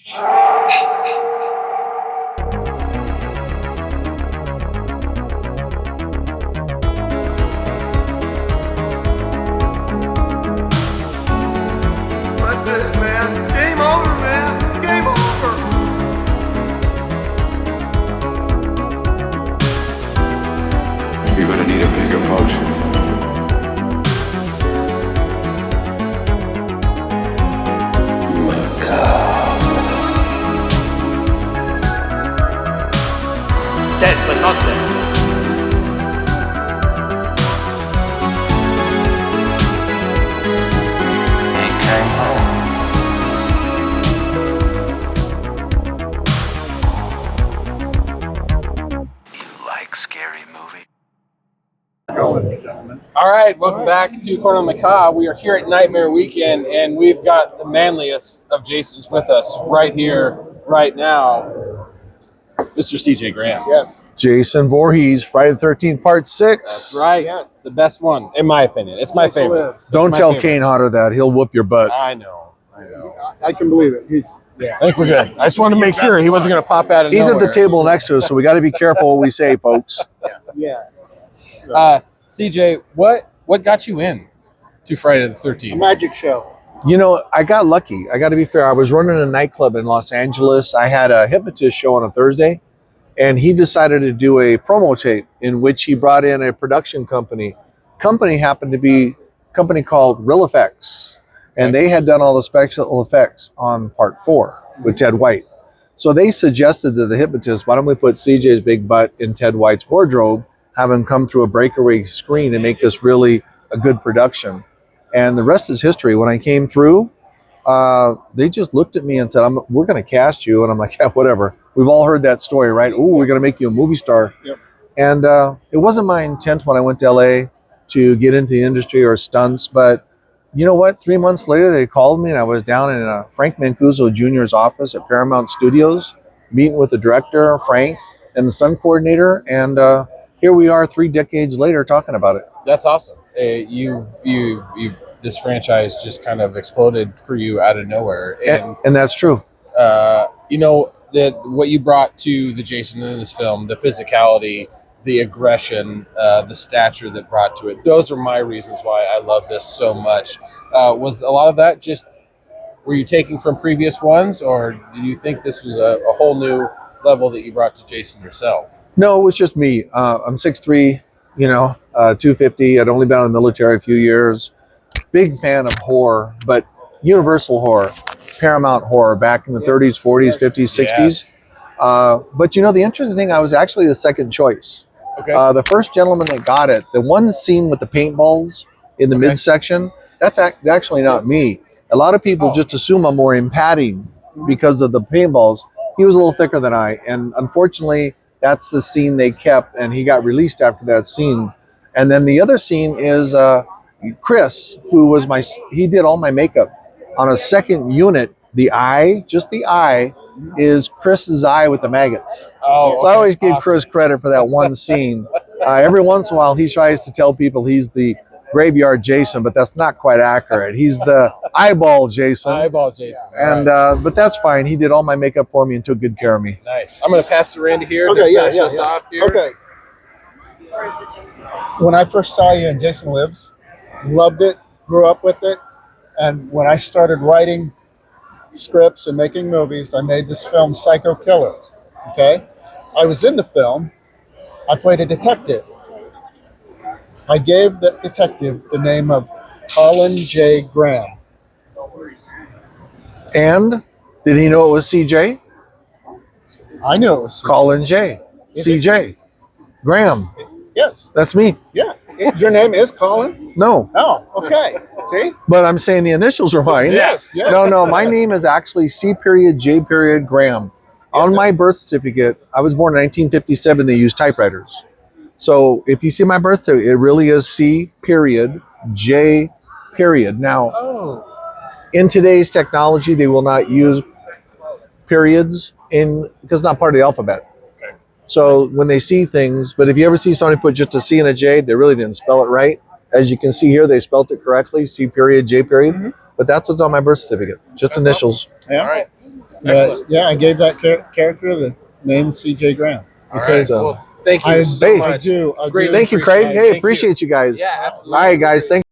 That's it, man. Game over, man. Game over. You're gonna need a bigger boat. Dead but not dead. He came home. You like scary movies? All right, welcome back to Corner Macabre. We are here at Nightmare Weekend, and we've got the manliest of Jasons with us right here, right now, Mr. CJ Graham. Yes. Jason Voorhees, Friday the 13th, Part 6. That's right. Yes. The best one, in my opinion. It's my Jason favorite. lives. Don't tell Kane Hodder that. He'll whoop your butt. I know. I can believe it. I think we're good. I just wanted to make sure he wasn't going to pop out of He's nowhere. at the table next to us, so we got to be careful what we say, folks. Yeah. CJ, what got you in to Friday the 13th? Magic show. You know, I got lucky. I got to be fair. I was running a nightclub in Los Angeles. I had a hypnotist show on a Thursday, and he decided to do a promo tape in which he brought in a production company. Company happened to be a company called Real Effects, and they had done all the special effects on Part 4 with Ted White. So they suggested to the hypnotist, why don't we put CJ's big butt in Ted White's wardrobe, have him come through a breakaway screen and make this really a good production. And the rest is history. When I came through, they just looked at me and said, we're going to cast you. And I'm like, yeah, whatever. We've all heard that story, right? Ooh, we're going to make you a movie star. Yep. And it wasn't my intent when I went to LA to get into the industry or stunts. But you know what? 3 months later, they called me and I was down in Frank Mancuso Jr.'s office at Paramount Studios, meeting with the director, Frank, and the stunt coordinator. And here we are 3 decades later talking about it. That's awesome. This franchise just kind of exploded for you out of nowhere. And that's true. You know, what you brought to the Jason in this film, the physicality, the aggression, the stature that brought to it, those are my reasons why I love this so much. Was a lot of that just, were you taking from previous ones, or do you think this was a whole new level that you brought to Jason yourself? No, it was just me. I'm 6'3", 250. I'd only been in the military a few years. Big fan of horror, but universal horror, Paramount horror back in the 30s, 40s, 50s, 60s. Yes. But you know, the interesting thing, I was actually the second choice. Okay. The first gentleman that got it, the one scene with the paintballs in the midsection, that's actually not me. A lot of people just assume I'm more in padding because of the paintballs. He was a little thicker than I, and unfortunately, that's the scene they kept, and he got released after that scene. And then the other scene is Chris, who was he did all my makeup. On a second unit, the eye, just the eye, is Chris's eye with the maggots. Oh, okay. So I always give Awesome. Chris credit for that one scene. Every once in a while, he tries to tell people he's the graveyard Jason, but that's not quite accurate. He's the eyeball Jason. Eyeball Jason. And but that's fine. He did all my makeup for me and took good care of me. Nice. I'm going to pass to Randy here. Okay, to yeah, finish yeah, us yeah. off here. Okay. When I first saw you in Jason Lives, loved it, grew up with it, and when I started writing scripts and making movies, I made this film Psycho Killer. Okay, I was in the film. I played a detective. I gave the detective the name of Colin J. Graham. And did he know it was CJ? I knew it was Colin J. CJ. Graham. Yes. That's me. Yeah. Your name is Colin? No, Oh, okay. See? but I'm saying the initials are mine. Yes. Yes. No, my name is actually C.J. Graham. On my birth certificate, I was born in 1957. They used typewriters. So if you see my birth certificate, it really is C.J. Now, in today's technology, they will not use periods because it's not part of the alphabet. So when they see things, but if you ever see somebody put just a C and a J, they really didn't spell it right. As you can see here, they spelled it correctly, C.J. But that's what's on my birth certificate, just That's initials. Yeah. All right. Excellent. Yeah, I gave that character the name C.J. Graham. All right. Because Well, thank you I, so Hey, much. I do. I Greatly do Thank you, Craig. appreciate it. Hey, Thank you. appreciate you guys. Yeah, All absolutely. right, guys. Thank